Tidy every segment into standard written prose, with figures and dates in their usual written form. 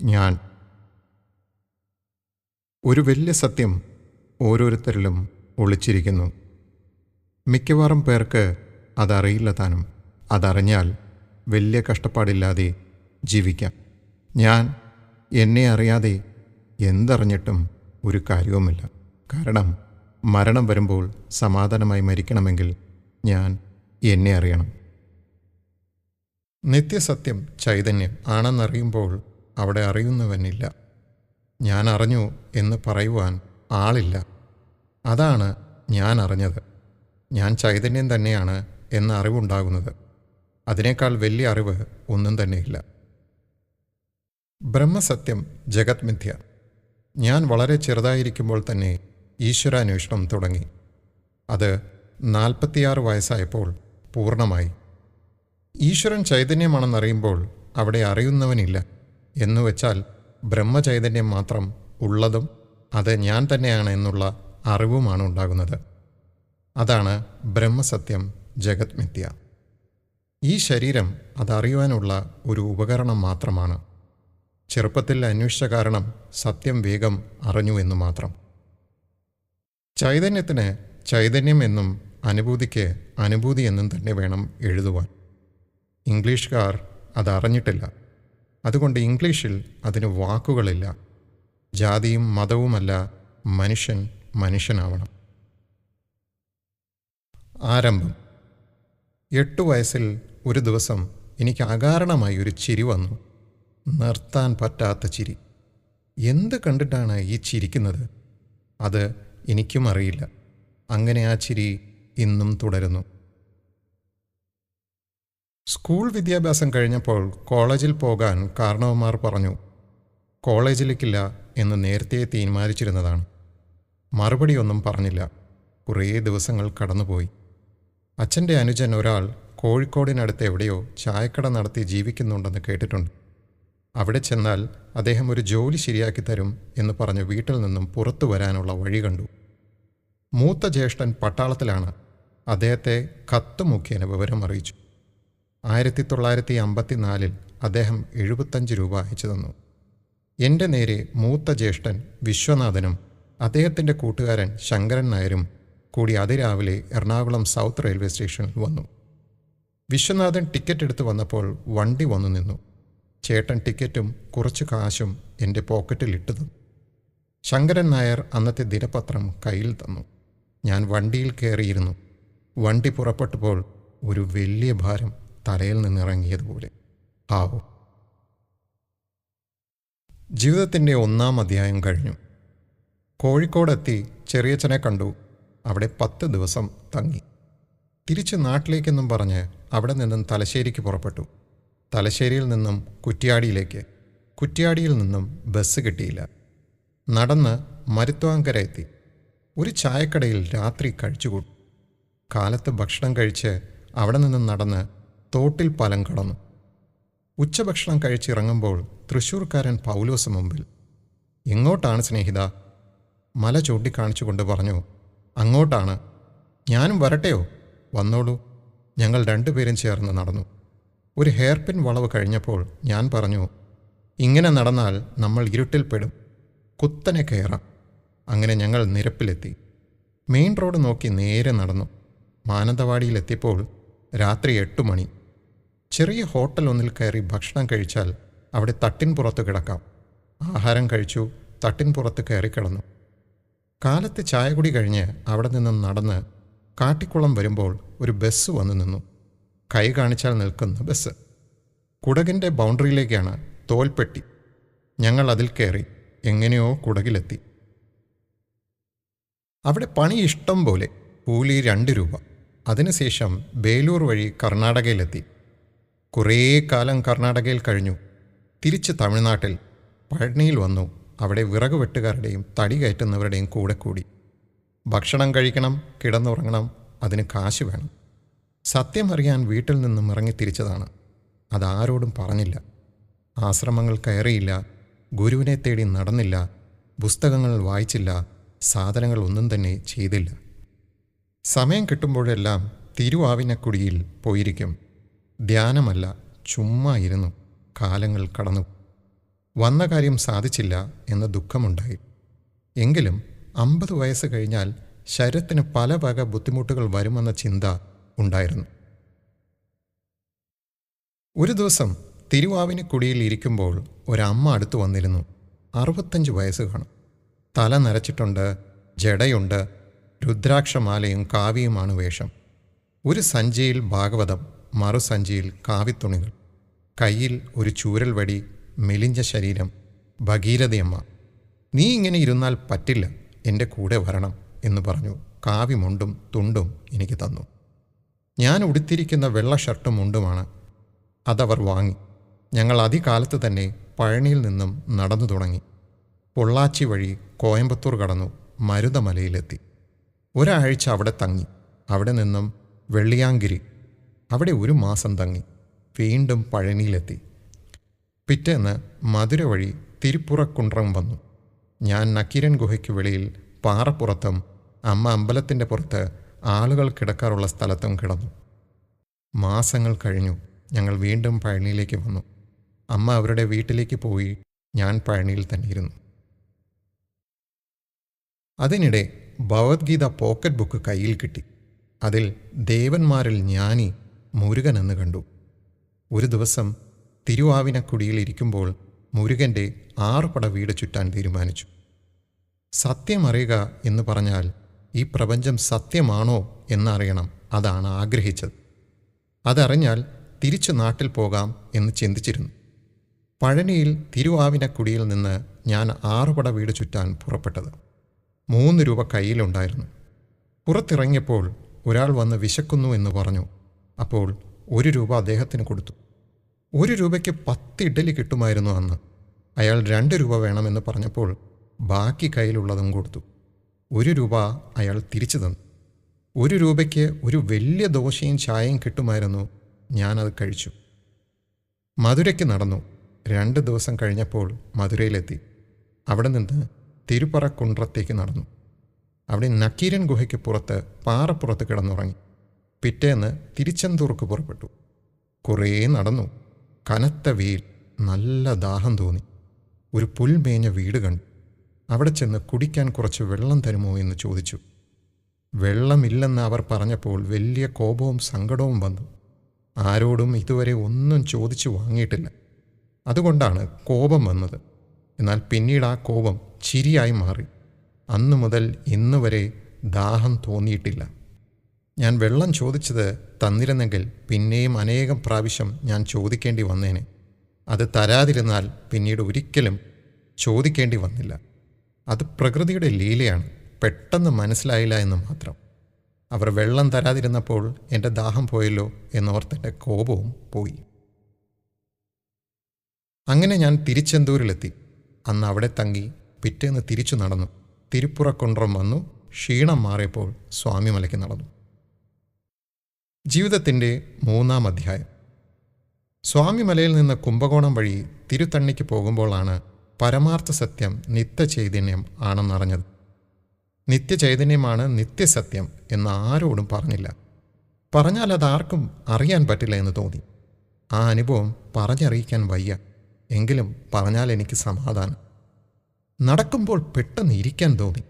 ഞാൻ. ഒരു വലിയ സത്യം ഓരോരുത്തരിലും ഒളിച്ചിരിക്കുന്നു. മിക്കവാറും പേർക്ക് അതറിയില്ല താനും. അതറിഞ്ഞാൽ വലിയ കഷ്ടപ്പാടില്ലാതെ ജീവിക്കാം. ഞാൻ എന്നെ അറിയാതെ എന്തറിഞ്ഞിട്ടും ഒരു കാര്യവുമില്ല. കാരണം മരണം വരുമ്പോൾ സമാധാനമായി മരിക്കണമെങ്കിൽ ഞാൻ എന്നെ അറിയണം. നിത്യസത്യം ചൈതന്യം ആണെന്നറിയുമ്പോൾ അവിടെ അറിയുന്നവനില്ല. ഞാൻ അറിഞ്ഞു എന്ന് പറയുവാൻ ആളില്ല. അതാണ് ഞാൻ അറിഞ്ഞത്. ഞാൻ ചൈതന്യം തന്നെയാണ് എന്ന അറിവുണ്ടാകുന്നത്. അതിനേക്കാൾ വലിയ അറിവ് ഒന്നും തന്നെയില്ല. ബ്രഹ്മസത്യം ജഗത് മിഥ്യ. ഞാൻ വളരെ ചെറുതായിരിക്കുമ്പോൾ തന്നെ ഈശ്വരാന്വേഷണം തുടങ്ങി. അത് 46 വയസ്സായപ്പോൾ പൂർണ്ണമായി. ഈശ്വരൻ ചൈതന്യമാണെന്നറിയുമ്പോൾ അവിടെ അറിയുന്നവനില്ല. എന്നുവെച്ചാൽ ബ്രഹ്മചൈതന്യം മാത്രം ഉള്ളതും അത് ഞാൻ തന്നെയാണ് എന്നുള്ള അറിവുമാണ് ഉണ്ടാകുന്നത്. അതാണ് ബ്രഹ്മസത്യം ജഗത് മിഥ്യ. ഈ ശരീരം അതറിയുവാനുള്ള ഒരു ഉപകരണം മാത്രമാണ്. ചെറുപ്പത്തിൽ അന്വേഷിച്ച കാരണം സത്യം വേഗം അറിഞ്ഞു എന്ന് മാത്രം. ചൈതന്യത്തിന് ചൈതന്യം എന്നും അനുഭൂതിക്ക് അനുഭൂതി എന്നും തന്നെ വേണം എഴുതുവാൻ. ഇംഗ്ലീഷുകാർ അതറിഞ്ഞിട്ടില്ല. അതുകൊണ്ട് ഇംഗ്ലീഷിൽ അതിന് വാക്കുകളില്ല. ജാതിയും മതവുമല്ല, മനുഷ്യൻ മനുഷ്യനാവണം. ആരംഭം. 8 വയസ്സിൽ ഒരു ദിവസം എനിക്ക് അകാരണമായി ഒരു ചിരി വന്നു. നിർത്താൻ പറ്റാത്ത ചിരി. എന്ത് കണ്ടിട്ടാണ് ഈ ചിരിക്കുന്നത്? അത് എനിക്കും അറിയില്ല. അങ്ങനെ ആ ചിരി ഇന്നും തുടരുന്നു. സ്കൂൾ വിദ്യാഭ്യാസം കഴിഞ്ഞപ്പോൾ കോളേജിൽ പോകാൻ കാരണവന്മാർ പറഞ്ഞു. കോളേജിലേക്കില്ല എന്ന് നേരത്തെ തീരുമാനിച്ചിരുന്നതാണ്. മറുപടിയൊന്നും പറഞ്ഞില്ല. കുറേ ദിവസങ്ങൾ കടന്നുപോയി. അച്ഛൻ്റെ അനുജൻ ഒരാൾ കോഴിക്കോടിനടുത്ത് എവിടെയോ ചായക്കട നടത്തി ജീവിക്കുന്നുണ്ടെന്ന് കേട്ടിട്ടുണ്ട്. അവിടെ ചെന്നാൽ അദ്ദേഹം ഒരു ജോലി ശരിയാക്കി തരും എന്ന് പറഞ്ഞ് വീട്ടിൽ നിന്നും പുറത്തു വരാനുള്ള വഴി കണ്ടു. മൂത്ത ജ്യേഷ്ഠൻ പട്ടാളത്തിലാണ്. അദ്ദേഹത്തെ കത്ത് മുഖേന വിവരം അറിയിച്ചു. 1954 അദ്ദേഹം 75 രൂപ അയച്ചു തന്നു. എൻ്റെ നേരെ മൂത്ത ജ്യേഷ്ഠൻ വിശ്വനാഥനും അദ്ദേഹത്തിൻ്റെ കൂട്ടുകാരൻ ശങ്കരൻ നായരും കൂടി അതിരാവിലെ എറണാകുളം സൗത്ത് റെയിൽവേ സ്റ്റേഷനിൽ വന്നു. വിശ്വനാഥൻ ടിക്കറ്റ് എടുത്ത് വന്നപ്പോൾ വണ്ടി വന്നു നിന്നു. ചേട്ടൻ ടിക്കറ്റും കുറച്ച് കാശും എൻ്റെ പോക്കറ്റിൽ ഇട്ടു തന്നു. ശങ്കരൻ നായർ അന്നത്തെ ദിനപത്രം കയ്യിൽ തന്നു. ഞാൻ വണ്ടിയിൽ കയറിയിരുന്നു. വണ്ടി പുറപ്പെട്ടപ്പോൾ ഒരു വലിയ ഭാരം തലയിൽ നിന്നിറങ്ങിയതുപോലെ. ആവോ. ജീവിതത്തിൻ്റെ 1-ാം അധ്യായം കഴിഞ്ഞു. കോഴിക്കോടെത്തി ചെറിയച്ഛനെ കണ്ടു. അവിടെ 10 ദിവസം തങ്ങി. തിരിച്ച് നാട്ടിലേക്കെന്നും പറഞ്ഞ് അവിടെ നിന്നും തലശ്ശേരിക്ക് പുറപ്പെട്ടു. തലശ്ശേരിയിൽ നിന്നും കുറ്റ്യാടിയിലേക്ക്. കുറ്റ്യാടിയിൽ നിന്നും ബസ് കിട്ടിയില്ല. നടന്ന് മരുത്വാങ്കര എത്തി. ഒരു ചായക്കടയിൽ രാത്രി കഴിച്ചുകൂട്ടി. കാലത്ത് ഭക്ഷണം കഴിച്ച് അവിടെ നിന്നും നടന്ന് തോട്ടിൽ പാലം കടന്നു. ഉച്ചഭക്ഷണം കഴിച്ചിറങ്ങുമ്പോൾ തൃശ്ശൂർക്കാരൻ പൗലോസ് മുമ്പിൽ. എങ്ങോട്ടാണ് സ്നേഹിത? മല ചൂണ്ടിക്കാണിച്ചുകൊണ്ട് പറഞ്ഞു. അങ്ങോട്ടാണ്. ഞാനും വരട്ടെയോ? വന്നോളൂ. ഞങ്ങൾ 2 പേരും ചേർന്ന് നടന്നു. ഒരു ഹെയർപിൻ വളവ് കഴിഞ്ഞപ്പോൾ ഞാൻ പറഞ്ഞു, ഇങ്ങനെ നടന്നാൽ നമ്മൾ ഇരുട്ടിൽപ്പെടും. കുത്തനെ കയറാം. അങ്ങനെ ഞങ്ങൾ നിരപ്പിലെത്തി. മെയിൻ റോഡ് നോക്കി നേരെ നടന്നു. മാനന്തവാടിയിലെത്തിയപ്പോൾ രാത്രി 8 മണി. ചെറിയ ഹോട്ടൽ ഒന്നിൽ കയറി ഭക്ഷണം കഴിച്ചാൽ അവിടെ തട്ടിൻ പുറത്ത് കിടക്കാം. ആഹാരം കഴിച്ചു. തട്ടിൻ പുറത്ത് കയറി കിടന്നു. കാലത്ത് ചായ കുടി കഴിഞ്ഞ് അവിടെ നിന്നും നടന്ന് കാട്ടിക്കുളം വരുമ്പോൾ ഒരു ബസ് വന്നു നിന്നു. കൈ കാണിച്ചാൽ നിൽക്കുന്ന ബസ്. കുടകിൻ്റെ ബൗണ്ടറിയിലേക്കാണ്. തോൽപ്പെട്ടി. ഞങ്ങൾ അതിൽ കയറി. എങ്ങനെയോ കുടകിലെത്തി. അവിടെ പണി ഇഷ്ടം പോലെ. കൂലി 2 രൂപ. അതിനുശേഷം ബേലൂർ വഴി കർണാടകയിലെത്തി. കുറേ കാലം കർണാടകയിൽ കഴിഞ്ഞു. തിരിച്ച് തമിഴ്നാട്ടിൽ പഴനിയിൽ വന്നു. അവിടെ വിറക് വെട്ടുകാരുടെയും തടി കയറ്റുന്നവരുടെയും കൂടെ കൂടി. ഭക്ഷണം കഴിക്കണം, കിടന്നുറങ്ങണം. അതിന് കാശ് വേണം. സത്യം അറിയാൻ വീട്ടിൽ നിന്നും ഇറങ്ങി തിരിച്ചതാണ്. അതാരോടും പറഞ്ഞില്ല. ആശ്രമങ്ങൾ കയറിയില്ല. ഗുരുവിനെ തേടി നടന്നില്ല. പുസ്തകങ്ങൾ വായിച്ചില്ല. സാധനങ്ങൾ ഒന്നും തന്നെ ചെയ്തില്ല. സമയം കിട്ടുമ്പോഴെല്ലാം തിരുവാവിനക്കുടിയിൽ പോയിരിക്കും. ധ്യാനമല്ല, ചുമ്മാ ഇരുന്നു. കാലങ്ങൾ കടന്നു. വന്ന കാര്യം സാധിച്ചില്ല എന്ന ദുഃഖമുണ്ടായി. എങ്കിലും 50 വയസ്സ് കഴിഞ്ഞാൽ ശരീരത്തിന് പല വക ബുദ്ധിമുട്ടുകൾ വരുമെന്ന ചിന്ത ഉണ്ടായിരുന്നു. ഒരു ദിവസം തിരുവാവിനക്കുടിയിൽ ഇരിക്കുമ്പോൾ ഒരമ്മ അടുത്തു വന്നിരുന്നു. 65 വയസ്സ് കാണും. തല നരച്ചിട്ടുണ്ട്, ജടയുണ്ട്, രുദ്രാക്ഷമാലയും കാവിയുമാണ് വേഷം. ഒരു സഞ്ചിയിൽ ഭാഗവതം, മറുസഞ്ചിയിൽ കാവിത്തുണികൾ, കയ്യിൽ ഒരു ചൂരൽ വടി, മെലിഞ്ഞ ശരീരം. ഭഗീരഥയമ്മ, നീ ഇങ്ങനെ ഇരുന്നാൽ പറ്റില്ല, എൻ്റെ കൂടെ വരണം എന്ന് പറഞ്ഞു കാവിമുണ്ടും തുണ്ടും എനിക്ക് തന്നു. ഞാൻ ഉടുത്തിരിക്കുന്ന വെള്ള ഷർട്ടും മുണ്ടുമാണ്. അതവർ വാങ്ങി. ഞങ്ങൾ അതികാലത്ത് തന്നെ പഴനിയിൽ നിന്നും നടന്നു തുടങ്ങി. പൊള്ളാച്ചി വഴി കോയമ്പത്തൂർ കടന്നു മരുതമലയിലെത്തി. ഒരാഴ്ച അവിടെ തങ്ങി. അവിടെ നിന്നും വെള്ളിയാങ്കിരി, അവിടെ 1 മാസം തങ്ങി. വീണ്ടും പഴനിയിലെത്തി. പിറ്റേന്ന് മധുര വഴി തിരുപ്പുറക്കുണ്ട്രം വന്നു. ഞാൻ നക്കീരൻ ഗുഹയ്ക്ക് വെളിയിൽ പാറപ്പുറത്തും അമ്മ അമ്പലത്തിൻ്റെ പുറത്ത് ആളുകൾ കിടക്കാറുള്ള സ്ഥലത്തും കിടന്നു. മാസങ്ങൾ കഴിഞ്ഞു. ഞങ്ങൾ വീണ്ടും പഴനിയിലേക്ക് വന്നു. അമ്മ അവരുടെ വീട്ടിലേക്ക് പോയി. ഞാൻ പഴനിയിൽ തന്നെ ഇരുന്നു. അതിനിടെ ഭഗവത്ഗീത പോക്കറ്റ് ബുക്ക് കയ്യിൽ കിട്ടി. അതിൽ ദേവന്മാരിൽ ജ്ഞാനി മുരുകൻ എന്ന് കണ്ടു. ഒരു ദിവസം തിരുവാവിനക്കുടിയിൽ ഇരിക്കുമ്പോൾ മുരുകൻ്റെ 6 പട വീട് ചുറ്റാൻ തീരുമാനിച്ചു. സത്യമറിയുക എന്ന് പറഞ്ഞാൽ ഈ പ്രപഞ്ചം സത്യമാണോ എന്നറിയണം. അതാണ് ആഗ്രഹിച്ചത്. അതറിഞ്ഞാൽ തിരിച്ചു നാട്ടിൽ പോകാം എന്ന് ചിന്തിച്ചിരുന്നു. പഴനിയിൽ തിരുവാവിനക്കുടിയിൽ നിന്ന് ഞാൻ 6 പട വീട് ചുറ്റാൻ പുറപ്പെട്ടത്. 3 രൂപ കയ്യിലുണ്ടായിരുന്നു. പുറത്തിറങ്ങിയപ്പോൾ ഒരാൾ വന്ന് വിശക്കുന്നു എന്ന് പറഞ്ഞു. അപ്പോൾ 1 രൂപ അദ്ദേഹത്തിന് കൊടുത്തു. 1 രൂപയ്ക്ക് 10 ഇഡ്ഡലി കിട്ടുമായിരുന്നു അന്ന്. അയാൾ 2 രൂപ വേണമെന്ന് പറഞ്ഞപ്പോൾ ബാക്കി കയ്യിലുള്ളതും കൊടുത്തു. 1 രൂപ അയാൾ തിരിച്ചു തന്നു. 1 രൂപയ്ക്ക് ഒരു വലിയ ദോശയും ചായയും കിട്ടുമായിരുന്നു. ഞാനത് കഴിച്ചു. മധുരയ്ക്ക് നടന്നു. 2 ദിവസം കഴിഞ്ഞപ്പോൾ മധുരയിലെത്തി. അവിടെ നിന്ന് തിരുപ്പറക്കുണ്ട്രത്തേക്ക് നടന്നു. അവിടെ നക്കീരൻ ഗുഹയ്ക്ക് പുറത്ത് പാറപ്പുറത്ത് കിടന്നുറങ്ങി. പിറ്റേന്ന് തിരുച്ചെന്തൂർക്ക് പുറപ്പെട്ടു. കുറേ നടന്നു. കനത്ത വെയിൽ, നല്ല ദാഹം തോന്നി. ഒരു പുൽമേഞ്ഞ വീട് കണ്ടു. അവിടെ ചെന്ന് കുടിക്കാൻ കുറച്ച് വെള്ളം തരുമോ എന്ന് ചോദിച്ചു. വെള്ളമില്ലെന്ന് അവർ പറഞ്ഞപ്പോൾ വലിയ കോപവും സങ്കടവും വന്നു. ആരോടും ഇതുവരെ ഒന്നും ചോദിച്ചു വാങ്ങിയിട്ടില്ല. അതുകൊണ്ടാണ് കോപം വന്നത്. എന്നാൽ പിന്നീട് ആ കോപം ചിരിയായി മാറി. അന്നു മുതൽ ഇന്ന് വരെ ദാഹം തോന്നിയിട്ടില്ല. ഞാൻ വെള്ളം ചോദിച്ചത് തന്നിരുന്നെങ്കിൽ പിന്നെയും അനേകം പ്രാവശ്യം ഞാൻ ചോദിക്കേണ്ടി വന്നേനെ. അത് തരാതിരുന്നാൽ പിന്നീട് ഒരിക്കലും ചോദിക്കേണ്ടി വന്നില്ല. അത് പ്രകൃതിയുടെ ലീലയാണ്. പെട്ടെന്ന് മനസ്സിലായില്ല എന്ന് മാത്രം. അവർ വെള്ളം തരാതിരുന്നപ്പോൾ എൻ്റെ ദാഹം പോയല്ലോ എന്നോർത്തെൻ്റെ കോപവും പോയി. അങ്ങനെ ഞാൻ തിരുച്ചെന്തൂരിലെത്തി. അന്ന് അവിടെ തങ്ങി. പിറ്റേന്ന് തിരിച്ചു നടന്നു. തിരുപ്പുറക്കുണ്ട്രം വന്നു. ക്ഷീണം മാറിയപ്പോൾ സ്വാമിമലയ്ക്ക് നടന്നു. ജീവിതത്തിൻ്റെ 3-ാം അധ്യായം. സ്വാമിമലയിൽ നിന്ന് കുംഭകോണം വഴി തിരുത്തണ്ണിക്ക് പോകുമ്പോഴാണ് പരമാർത്ഥ സത്യം നിത്യചൈതന്യം ആണെന്നറിഞ്ഞത്. നിത്യചൈതന്യമാണ് നിത്യസത്യം എന്ന് ആരോടും പറഞ്ഞില്ല. പറഞ്ഞാൽ അതാർക്കും അറിയാൻ പറ്റില്ല എന്ന് തോന്നി. ആ അനുഭവം പറഞ്ഞറിയിക്കാൻ വയ്യ. എങ്കിലും പറഞ്ഞാൽ എനിക്ക് സമാധാനം. നടക്കുമ്പോൾ പെട്ടെന്ന് ഇരിക്കാൻ തോന്നി.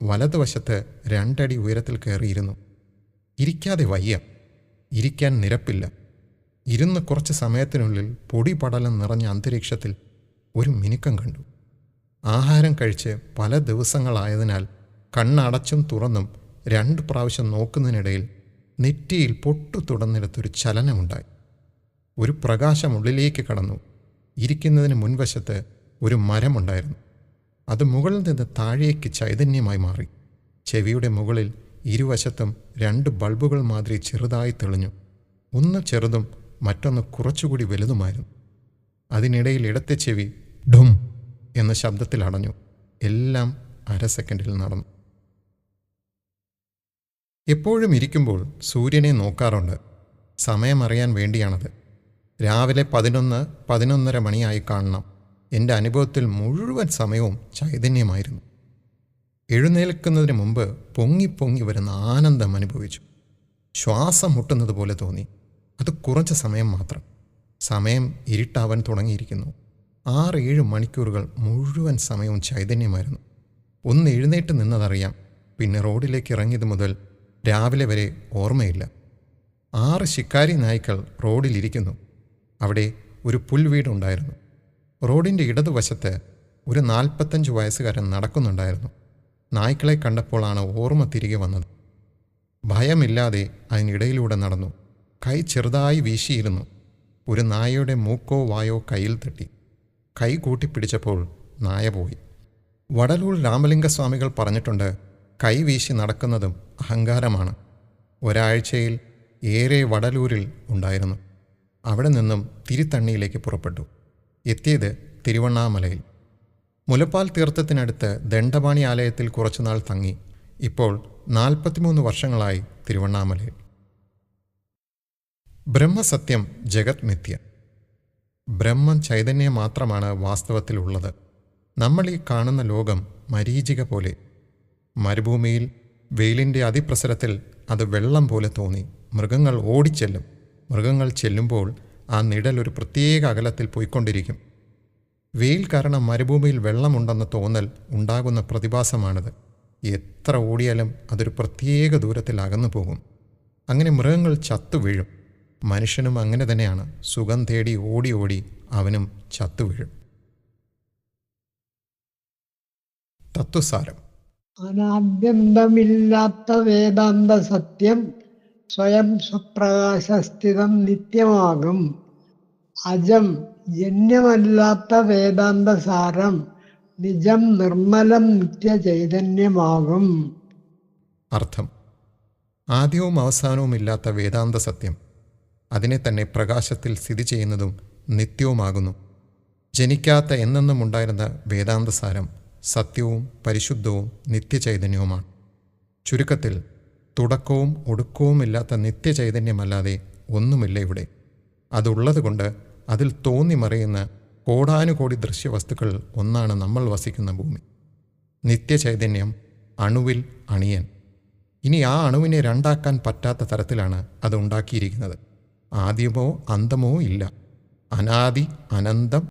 വലതുവശത്ത് 2 അടി ഉയരത്തിൽ കയറിയിരുന്നു. ഇരിക്കാതെ വയ്യ. ഇരിക്കാൻ നിരപ്പില്ല. ഇരുന്ന് കുറച്ച് സമയത്തിനുള്ളിൽ പൊടി പടലം നിറഞ്ഞ അന്തരീക്ഷത്തിൽ ഒരു മിനുക്കം കണ്ടു. ആഹാരം കഴിച്ച് പല ദിവസങ്ങളായതിനാൽ കണ്ണടച്ചും തുറന്നും 2 പ്രാവശ്യം നോക്കുന്നതിനിടയിൽ നെറ്റിയിൽ പൊട്ടു തുടർന്നിടത്തൊരു ചലനമുണ്ടായി. ഒരു പ്രകാശം ഉള്ളിലേക്ക് കടന്നു. ഇരിക്കുന്നതിന് മുൻവശത്ത് ഒരു മരമുണ്ടായിരുന്നു. അത് മുകളിൽ നിന്ന് താഴേക്ക് ചൈതന്യമായി മാറി. ചെവിയുടെ മുകളിൽ ഇരുവശത്തും 2 ബൾബുകൾ മാതിരി ചെറുതായി തെളിഞ്ഞു. ഒന്ന് ചെറുതും മറ്റൊന്ന് കുറച്ചുകൂടി വലുതുമായിരുന്നു. അതിനിടയിൽ ഇടത്തെ ചെവി ഡും എന്ന ശബ്ദത്തിൽ അടഞ്ഞു. എല്ലാം 1/2 സെക്കൻഡിൽ നടന്നു. എപ്പോഴും ഇരിക്കുമ്പോൾ സൂര്യനെ നോക്കാറുണ്ട്. സമയമറിയാൻ വേണ്ടിയാണത്. രാവിലെ 11-11:30 മണിയായി കാണണം. എൻ്റെ അനുഭവത്തിൽ മുഴുവൻ സമയവും ചൈതന്യമായിരുന്നു. എഴുന്നേൽക്കുന്നതിന് മുമ്പ് പൊങ്ങി വരുന്ന ആനന്ദം അനുഭവിച്ചു. ശ്വാസം മുട്ടുന്നത് പോലെ തോന്നി. അത് കുറച്ച് സമയം മാത്രം. സമയം ഇരുട്ടാവാൻ തുടങ്ങിയിരിക്കുന്നു. 6-7 മണിക്കൂറുകൾ മുഴുവൻ സമയവും ചൈതന്യമായിരുന്നു. ഒന്ന് എഴുന്നേറ്റ് നിന്നതറിയാം. പിന്നെ റോഡിലേക്ക് ഇറങ്ങിയത് മുതൽ രാവിലെ വരെ ഓർമ്മയില്ല. 6 ശിക്കാരി നായ്ക്കൾ റോഡിലിരിക്കുന്നു. അവിടെ ഒരു പുൽവീടുണ്ടായിരുന്നു. റോഡിൻ്റെ ഇടതുവശത്ത് ഒരു 45 വയസ്സുകാരൻ നടക്കുന്നുണ്ടായിരുന്നു. നായ്ക്കളെ കണ്ടപ്പോഴാണ് ഓർമ്മ തിരികെ വന്നത്. ഭയമില്ലാതെ അതിനിടയിലൂടെ നടന്നു. കൈ ചെറുതായി വീശിയിരുന്നു. ഒരു നായയുടെ മൂക്കോ വായോ കയ്യിൽ തട്ടി. കൈ കൂട്ടിപ്പിടിച്ചപ്പോൾ നായ പോയി. വടലൂർ രാമലിംഗസ്വാമികൾ പറഞ്ഞിട്ടുണ്ട്, കൈ വീശി നടക്കുന്നതും അഹങ്കാരമാണ്. ഒരാഴ്ചയിൽ ഏറെ വടലൂരിൽ ഉണ്ടായിരുന്നു. അവിടെ നിന്നും തിരുത്തണ്ണിയിലേക്ക് പുറപ്പെട്ടു. എത്തിയത് തിരുവണ്ണാമലയിൽ. മുലപ്പാൽ തീർത്ഥത്തിനടുത്ത് ദണ്ഡപാണി ആലയത്തിൽ കുറച്ചുനാൾ തങ്ങി. ഇപ്പോൾ 43 വർഷങ്ങളായി തിരുവണ്ണാമലയിൽ. ബ്രഹ്മസത്യം ജഗത് മിഥ്യ. ബ്രഹ്മം ചൈതന്യം മാത്രമാണ് വാസ്തവത്തിലുള്ളത്. നമ്മൾ ഈ കാണുന്ന ലോകം മരീചിക പോലെ. മരുഭൂമിയിൽ വെയിലിൻ്റെ അതിപ്രസരത്തിൽ അത് വെള്ളം പോലെ തോന്നി. മൃഗങ്ങൾ ഓടിച്ചെല്ലും. മൃഗങ്ങൾ ചെല്ലുമ്പോൾ ആ നിഴൽ ഒരു പ്രത്യേക അകലത്തിൽ പോയിക്കൊണ്ടിരിക്കും. വെയിൽ കാരണം മരുഭൂമിയിൽ വെള്ളമുണ്ടെന്ന തോന്നൽ ഉണ്ടാകുന്ന പ്രതിഭാസമാണിത്. എത്ര ഓടിയാലും അതൊരു പ്രത്യേക ദൂരത്തിൽ അകന്നു പോകും. അങ്ങനെ മൃഗങ്ങൾ ചത്തുവീഴും. മനുഷ്യനും അങ്ങനെ തന്നെയാണ്. സുഖം തേടി ഓടി ഓടി അവനും ചത്തുവീഴും. തത്വസാരം. അനാദ്യന്തമില്ലാത്ത വേദാന്ത സത്യം സ്വയം സ്വപ്രകാശസ്ഥിതം നിത്യമാകും. അജം ജന്യമല്ലാത്ത വേദാന്ത സാരം നിജം നിർമ്മലം നിത്യചൈതന്യമാകും. അർത്ഥം: ആദ്യവും അവസാനവും ഇല്ലാത്ത വേദാന്ത സത്യം അതിനെ തന്നെ പ്രകാശത്തിൽ സ്ഥിതി ചെയ്യുന്നതും നിത്യവുമാകുന്നു. ജനിക്കാത്ത എന്നെന്നും ഉണ്ടായിരുന്ന വേദാന്തസാരം സത്യവും പരിശുദ്ധവും നിത്യചൈതന്യവുമാണ്. ചുരുക്കത്തിൽ, തുടക്കവും ഒടുക്കവും ഇല്ലാത്ത നിത്യചൈതന്യമല്ലാതെ ഒന്നുമില്ല ഇവിടെ. അതുള്ളതുകൊണ്ട് അതിൽ തോന്നിമറിയുന്ന കോടാനുകോടി ദൃശ്യവസ്തുക്കൾ ഒന്നാണ് നമ്മൾ വസിക്കുന്ന ഭൂമി. നിത്യചൈതന്യം അണുവിൽ അണിയൻ. ഇനി ആ അണുവിനെ രണ്ടാക്കാൻ പറ്റാത്ത തരത്തിലാണ് അത് ഉണ്ടാക്കിയിരിക്കുന്നത്. ആദ്യമോ അന്തമോ ഇല്ല. അനാദി, അനന്തം,